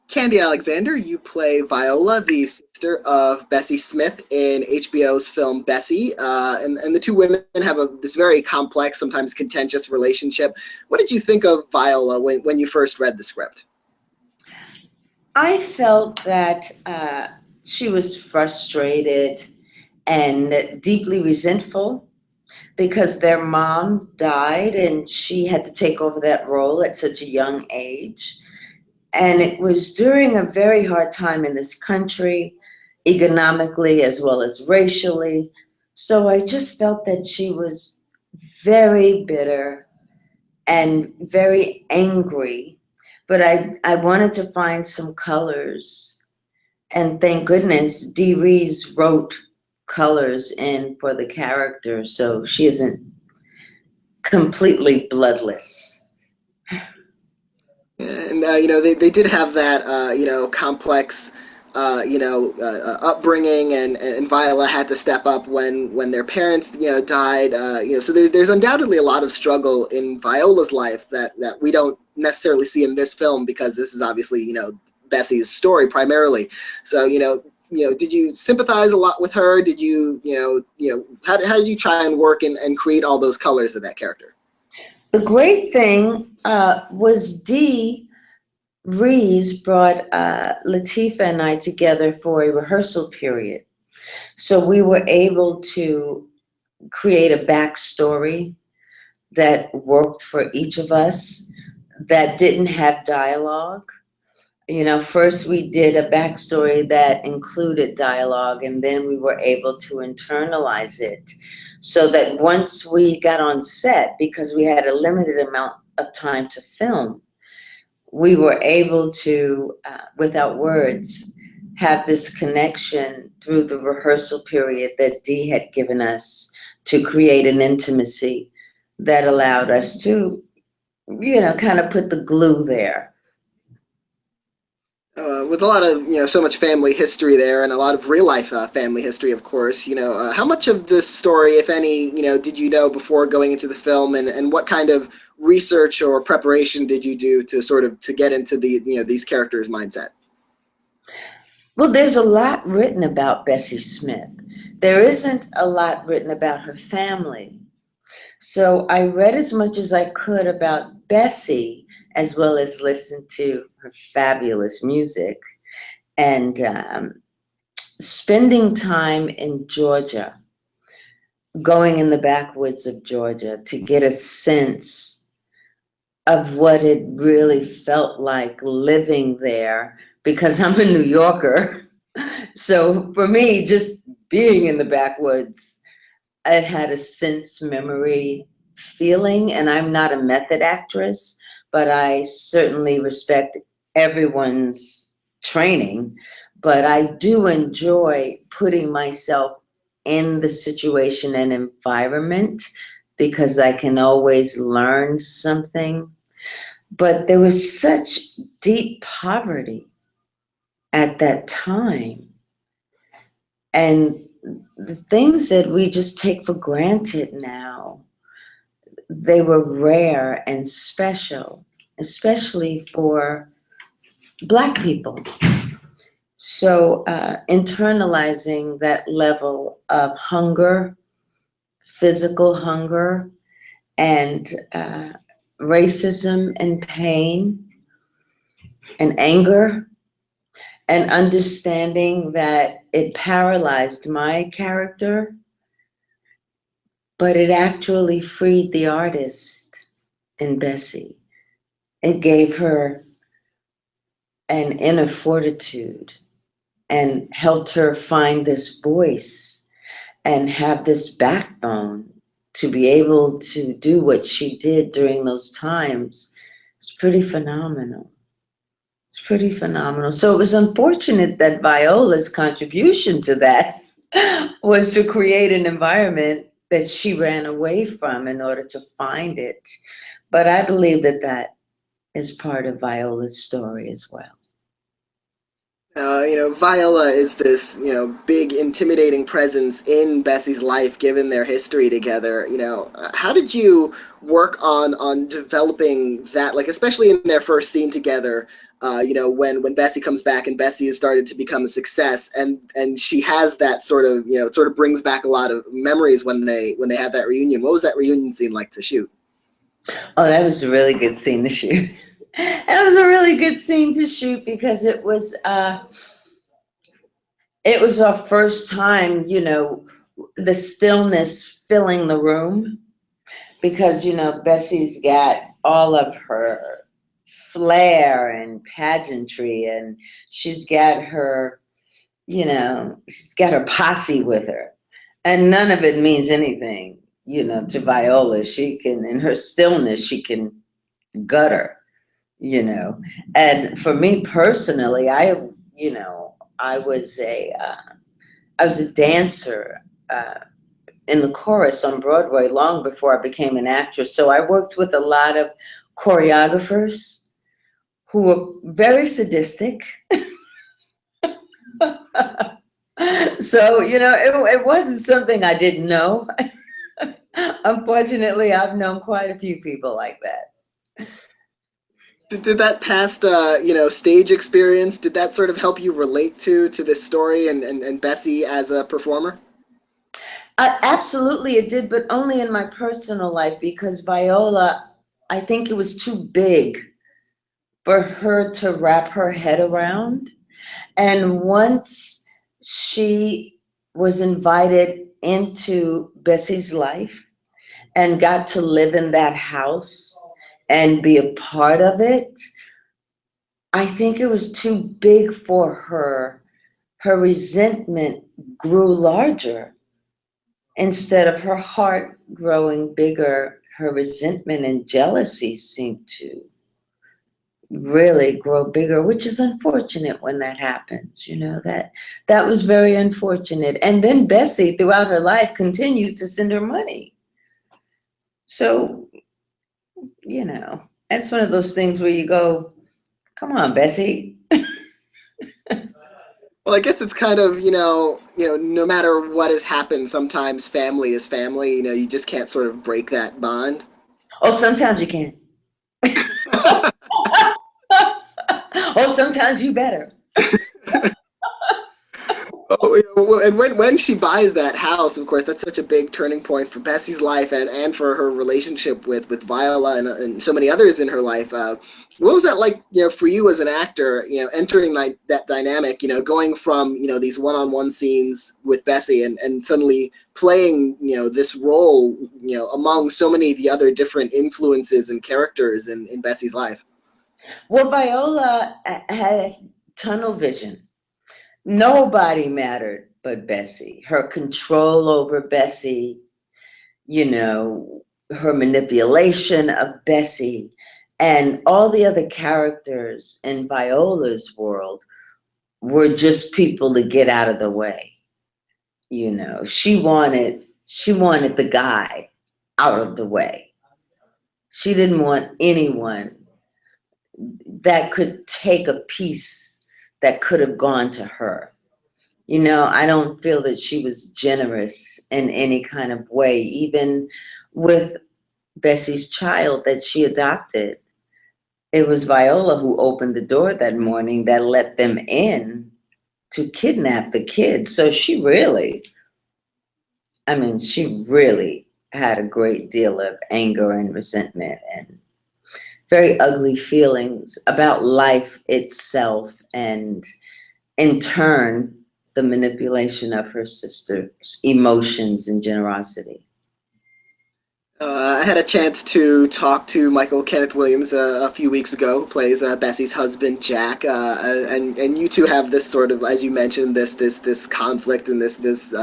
Khandi Alexander, you play Viola, the sister of Bessie Smith in HBO's film Bessie, and the two women have this very complex, sometimes contentious relationship. What did you think of Viola when you first read the script? I felt that she was frustrated and deeply resentful because their mom died and she had to take over that role at such a young age. And it was during a very hard time in this country, economically as well as racially. So I just felt that she was very bitter and very angry. But I wanted to find some colors. And thank goodness Dee Rees wrote colors in for the character, so she isn't completely bloodless. And they did have that complex upbringing, and Viola had to step up when their parents died. So there's undoubtedly a lot of struggle in Viola's life that we don't necessarily see in this film, because this is obviously Bessie's story primarily. So did you sympathize a lot with her? Did how did you try and work and create all those colors of that character? The great thing was Dee Rees brought Latifah and I together for a rehearsal period. So we were able to create a backstory that worked for each of us, that didn't have dialogue. First we did a backstory that included dialogue, and then we were able to internalize it so that once we got on set, because we had a limited amount of time to film, we were able to, without words, have this connection through the rehearsal period that Dee had given us to create an intimacy that allowed us to, kind of put the glue there. With a lot of so much family history there, and a lot of real life family history, of course. How much of this story, if any, did you know before going into the film, and what kind of research or preparation did you do to sort of to get into these characters' mindset? Well, there's a lot written about Bessie Smith. There isn't a lot written about her family. So I read as much as I could about Bessie, as well as listen to her fabulous music, and spending time in Georgia, going in the backwoods of Georgia to get a sense of what it really felt like living there, because I'm a New Yorker. So for me, just being in the backwoods, it had a sense memory feeling, and I'm not a method actress, but I certainly respect everyone's training. But I do enjoy putting myself in the situation and environment because I can always learn something. But there was such deep poverty at that time. And the things that we just take for granted now, they were rare and special, especially for Black people. So internalizing that level of hunger, physical hunger, and racism and pain and anger, and understanding that it paralyzed my character, but it actually freed the artist in Bessie. It gave her an inner fortitude and helped her find this voice and have this backbone to be able to do what she did during those times. It's pretty phenomenal. It's pretty phenomenal. So it was unfortunate that Viola's contribution to that was to create an environment that she ran away from in order to find it. But I believe that that is part of Viola's story as well. Viola is this, big, intimidating presence in Bessie's life, given their history together. How did you work on developing that, like, especially in their first scene together, when Bessie comes back and Bessie has started to become a success, and she has that sort of, it sort of brings back a lot of memories when they have that reunion. What was that reunion scene like to shoot? Oh, that was a really good scene to shoot. That was a really good scene to shoot because it was our first time, the stillness filling the room, because, Bessie's got all of her flair and pageantry, and she's got her, she's got her posse with her, and none of it means anything, to Viola. She can, in her stillness, she can gut her, and for me personally, I was a dancer in the chorus on Broadway long before I became an actress. So I worked with a lot of choreographers who were very sadistic. So, it wasn't something I didn't know. Unfortunately, I've known quite a few people like that. Did that past, stage experience, did that sort of help you relate to this story and Bessie as a performer? Absolutely, it did, but only in my personal life, because Viola, I think it was too big for her to wrap her head around. And once she was invited into Bessie's life and got to live in that house and be a part of it, I think it was too big for her. Her resentment grew larger. Instead of her heart growing bigger, her resentment and jealousy seemed to really grow bigger, which is unfortunate when that happens. That was very unfortunate. And then Bessie, throughout her life, continued to send her money. So, that's one of those things where you go, come on, Bessie. Well, I guess it's kind of, no matter what has happened, sometimes family is family. You just can't sort of break that bond. Oh, sometimes you can. Oh, sometimes you better. Oh, well, and when she buys that house, of course, that's such a big turning point for Bessie's life and for her relationship with Viola and so many others in her life. What was that like, for you as an actor, entering that dynamic, going from, these one-on-one scenes with Bessie and suddenly playing, this role, among so many of the other different influences and characters in Bessie's life? Well, Viola had tunnel vision. Nobody mattered but Bessie. Her control over Bessie, her manipulation of Bessie, and all the other characters in Viola's world were just people to get out of the way. She wanted the guy out of the way. She didn't want anyone that could take a piece that could have gone to her. I don't feel that she was generous in any kind of way, even with Bessie's child that she adopted. It was Viola who opened the door that morning that let them in to kidnap the kid. So she really had a great deal of anger and resentment and very ugly feelings about life itself, and in turn, the manipulation of her sister's emotions and generosity. I had a chance to talk to Michael Kenneth Williams a few weeks ago, who plays Bessie's husband Jack, and you two have this sort of, as you mentioned, this conflict and this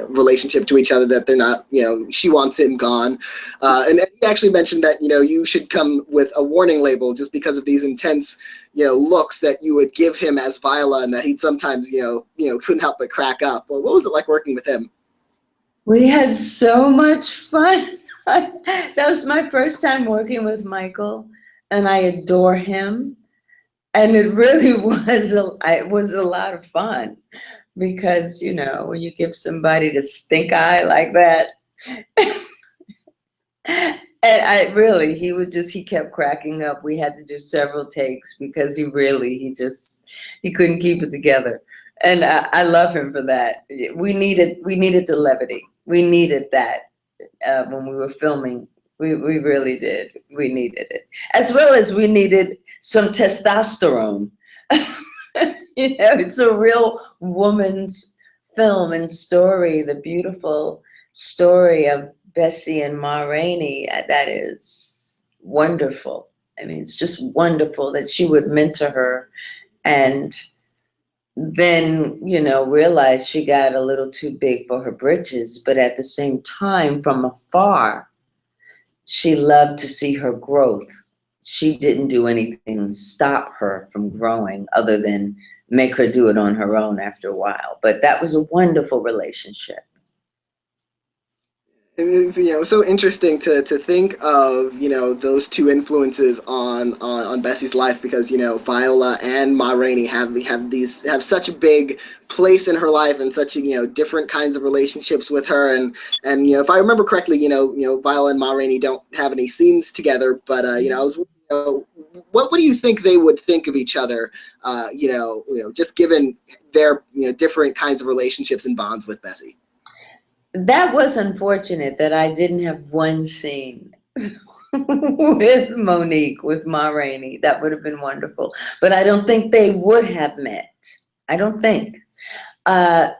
relationship to each other, that they're not, she wants him gone, and he actually mentioned that you should come with a warning label just because of these intense looks that you would give him as Viola, and that he'd sometimes couldn't help but crack up. Well, what was it like working with him? We had so much fun. That was my first time working with Michael, and I adore him. And it really was a lot of fun, because, when you give somebody the stink eye like that, And I really, he kept cracking up. We had to do several takes because he couldn't keep it together. And I love him for that. We needed the levity. We needed that when we were filming. We really did. We needed it. As well as we needed some testosterone. It's a real woman's film and story, the beautiful story of Bessie and Ma Rainey. That is wonderful. I mean, it's just wonderful that she would mentor her and then, realize she got a little too big for her britches, but at the same time, from afar, she loved to see her growth. She didn't do anything to stop her from growing other than make her do it on her own after a while. But that was a wonderful relationship. It's so interesting to think of those two influences on Bessie's life, because Viola and Ma Rainey have such a big place in her life, and such different kinds of relationships with her, and if I remember correctly, Viola and Ma Rainey don't have any scenes together, but I was what do you think they would think of each other, just given their different kinds of relationships and bonds with Bessie? That was unfortunate that I didn't have one scene with Monique, with Ma Rainey. That would have been wonderful. But I don't think they would have met. I don't think. I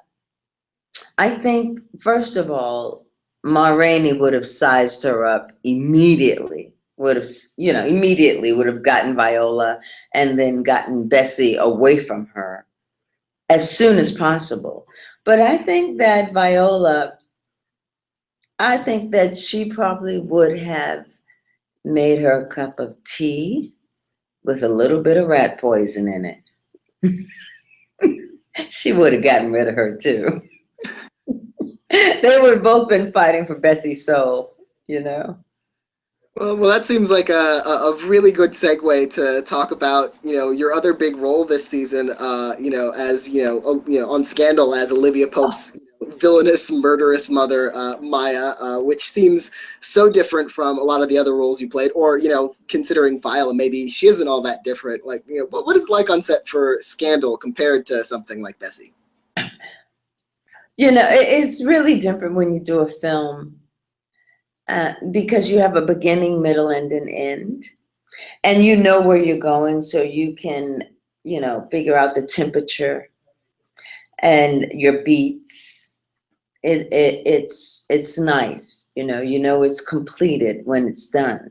think, first of all, Ma Rainey would have sized her up immediately. Immediately would have gotten Viola and then gotten Bessie away from her as soon as possible. But I think that she probably would have made her a cup of tea with a little bit of rat poison in it. She would have gotten rid of her too. They would have both been fighting for Bessie's soul, Well, that seems like a really good segue to talk about your other big role this season. As on Scandal as Olivia Pope's villainous, murderous mother, Maya, which seems so different from a lot of the other roles you played. Or considering Viola, maybe she isn't all that different. Like what is it like on set for Scandal compared to something like Bessie? It's really different when you do a film. Because you have a beginning, middle, and an end, and you know where you're going, so you can, figure out the temperature and your beats. It's nice, it's completed when it's done.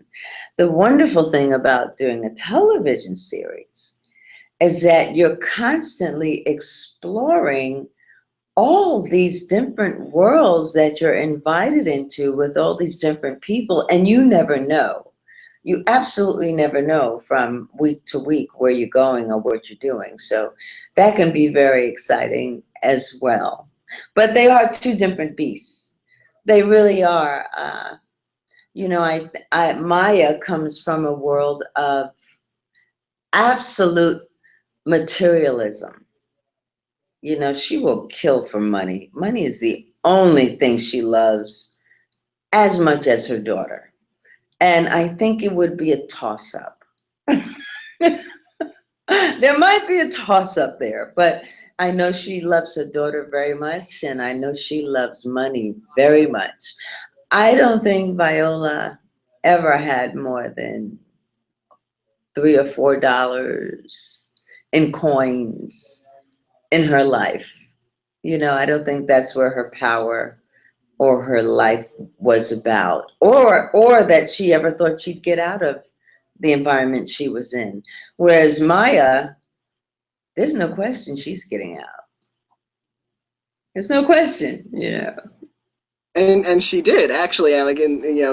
The wonderful thing about doing a television series is that you're constantly exploring all these different worlds that you're invited into with all these different people, and you never know. You absolutely never know from week to week where you're going or what you're doing. So that can be very exciting as well. But they are two different beasts. They really are. Maya comes from a world of absolute materialism. She will kill for money. Money is the only thing she loves as much as her daughter. And I think it would be a toss-up. There might be a toss-up there, but I know she loves her daughter very much, and I know she loves money very much. I don't think Viola ever had more than $3 or $4 in coins in her life. I don't think that's where her power or her life was about, or that she ever thought she'd get out of the environment she was in. Whereas Maya, there's no question she's getting out. There's no question, And she did actually, like,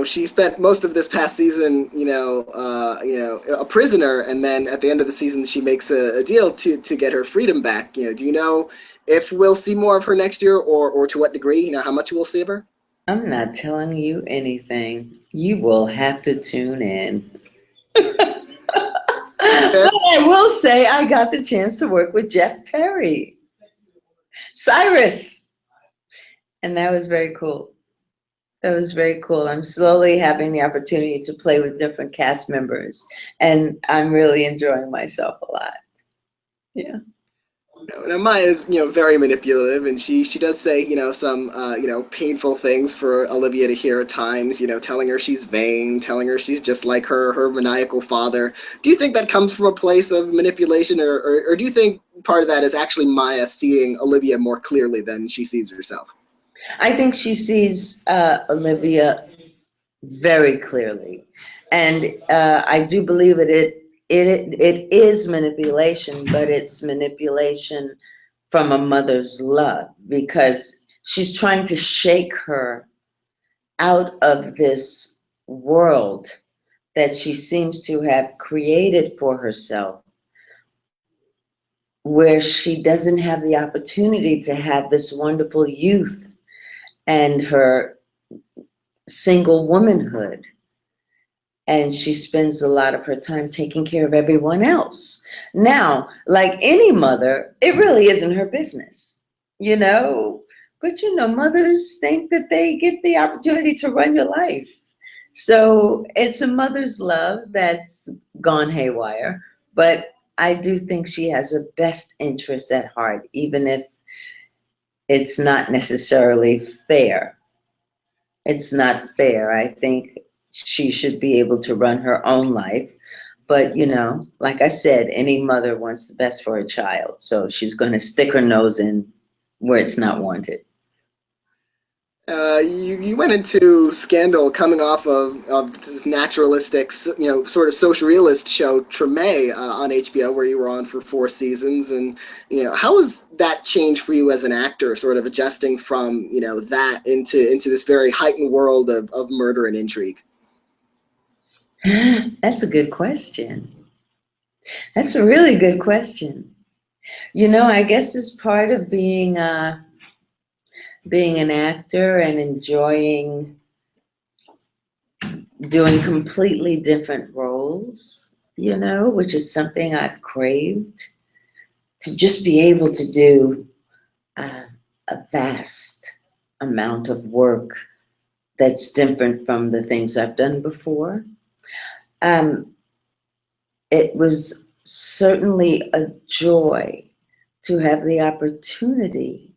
she spent most of this past season, a prisoner, and then at the end of the season, she makes a deal to get her freedom back. Do you know if we'll see more of her next year, or to what degree? How much we'll see of her? I'm not telling you anything. You will have to tune in. But I will say I got the chance to work with Jeff Perry, Cyrus, and that was very cool. That was very cool. I'm slowly having the opportunity to play with different cast members, and I'm really enjoying myself a lot. Yeah. Now Maya's, very manipulative, and she does say, some, painful things for Olivia to hear at times. Telling her she's vain, telling her she's just like her maniacal father. Do you think that comes from a place of manipulation, or do you think part of that is actually Maya seeing Olivia more clearly than she sees herself? I think she sees Olivia very clearly, and I do believe it is manipulation, but it's manipulation from a mother's love, because she's trying to shake her out of this world that she seems to have created for herself, where she doesn't have the opportunity to have this wonderful youth and her single womanhood. And she spends a lot of her time taking care of everyone else. Now, like any mother, it really isn't her business, you know? But, mothers think that they get the opportunity to run your life. So it's a mother's love that's gone haywire. But I do think she has a best interest at heart, even if it's not necessarily fair. It's not fair. I think she should be able to run her own life. But, like I said, any mother wants the best for a child. So she's going to stick her nose in where it's not wanted. You went into Scandal coming off of this naturalistic, sort of social realist show Treme on HBO, where you were on for 4 seasons, and how was that change for you as an actor, sort of adjusting from that into this very heightened world of murder and intrigue? That's a good question. That's a really good question. I guess it's part of being an actor and enjoying doing completely different roles, which is something I've craved, to just be able to do a vast amount of work that's different from the things I've done before. It was certainly a joy to have the opportunity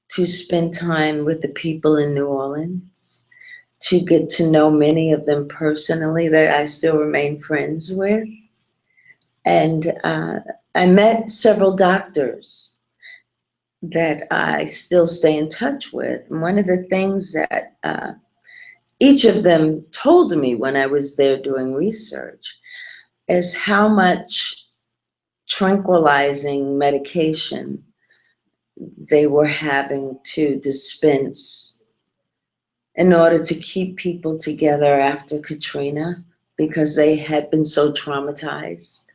to spend time with the people in New Orleans, to get to know many of them personally that I still remain friends with. And I met several doctors that I still stay in touch with. And one of the things that each of them told me when I was there doing research is how much tranquilizing medication they were having to dispense in order to keep people together after Katrina, because they had been so traumatized.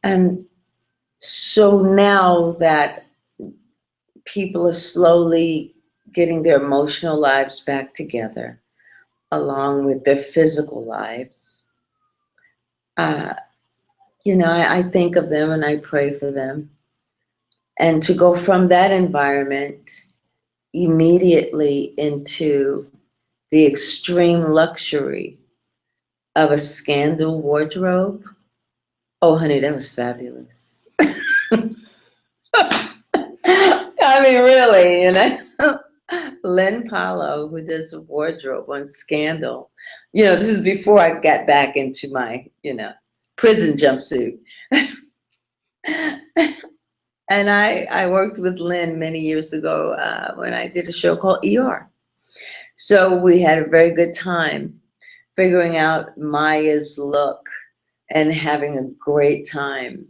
And so now that people are slowly getting their emotional lives back together, along with their physical lives, I think of them and I pray for them. And to go from that environment immediately into the extreme luxury of a Scandal wardrobe, oh, honey, that was fabulous. I mean, really, Len Paulo, who does the wardrobe on Scandal, this is before I got back into my, prison jumpsuit. And I worked with Len many years ago when I did a show called ER. So we had a very good time figuring out Maya's look and having a great time.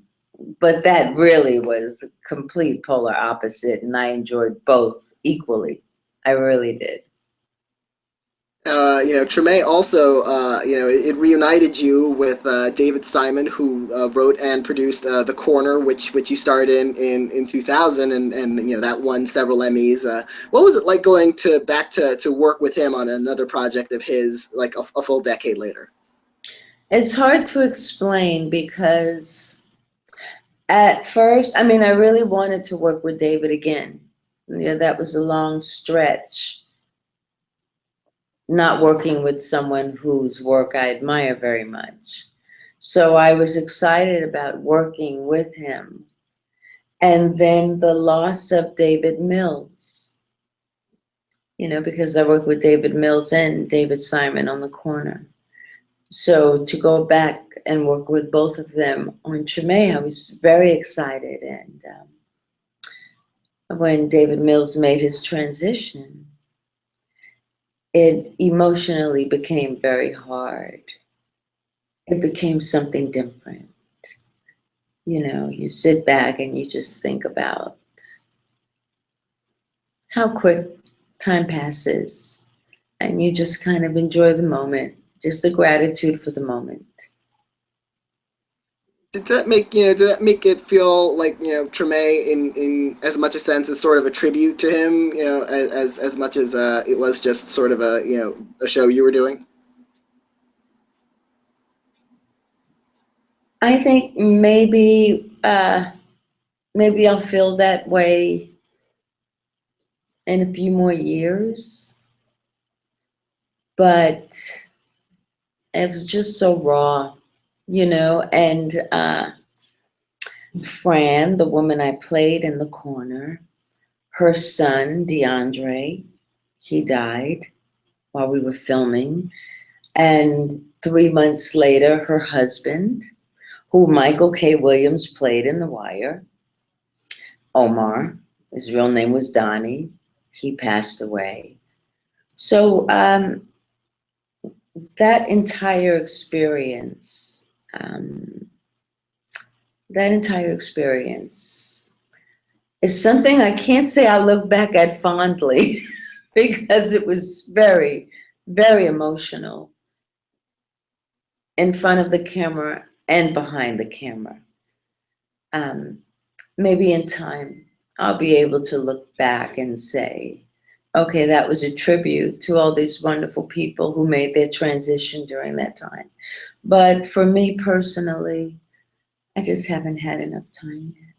But that really was a complete polar opposite, and I enjoyed both equally. I really did. Treme also, it reunited you with David Simon, who wrote and produced The Corner, which you starred in 2000, and that won several Emmys. What was it like going back to work with him on another project of his, like a full decade later? It's hard to explain, because at first, I really wanted to work with David again. That was a long stretch. not working with someone whose work I admire very much. So I was excited about working with him. And then the loss of David Mills, you know, because I worked with David Mills and David Simon on The Corner. So to go back and work with both of them on Treme, I was very excited. And when David Mills made his transition, it emotionally became very hard. It became something different. You know, you sit back and you just think about how quick time passes, and you just kind of enjoy the moment, just a gratitude for the moment. Did that make it feel like, Treme in as much a sense as sort of a tribute to him, as much as it was just sort of a a show you were doing? I think maybe I'll feel that way in a few more years, but it was just so raw, you know. And Fran, the woman I played in The Corner, her son DeAndre, he died while we were filming, and 3 months later, her husband, who Michael K. Williams played in The Wire, Omar, his real name was Donnie, he passed away. So that entire experience, is something I can't say I look back at fondly because it was very, very emotional in front of the camera and behind the camera. Maybe in time, I'll be able to look back and say, okay, that was a tribute to all these wonderful people who made their transition during that time. But for me personally, I just haven't had enough time yet.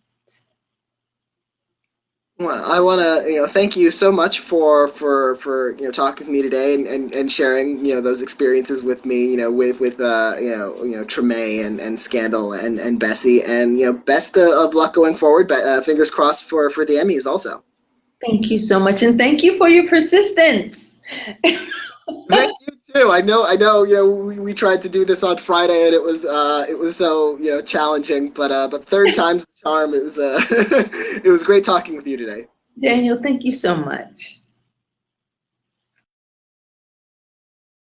Well, I want to, thank you so much for talking with me today, and sharing, those experiences with me, with Treme and Scandal and Bessie, and best of luck going forward. But fingers crossed for the Emmys also. Thank you so much, and thank you for your persistence. Thank you too. I know. We tried to do this on Friday, and it was so challenging. But third time's the charm. It was it was great talking with you today. Daniel, thank you so much.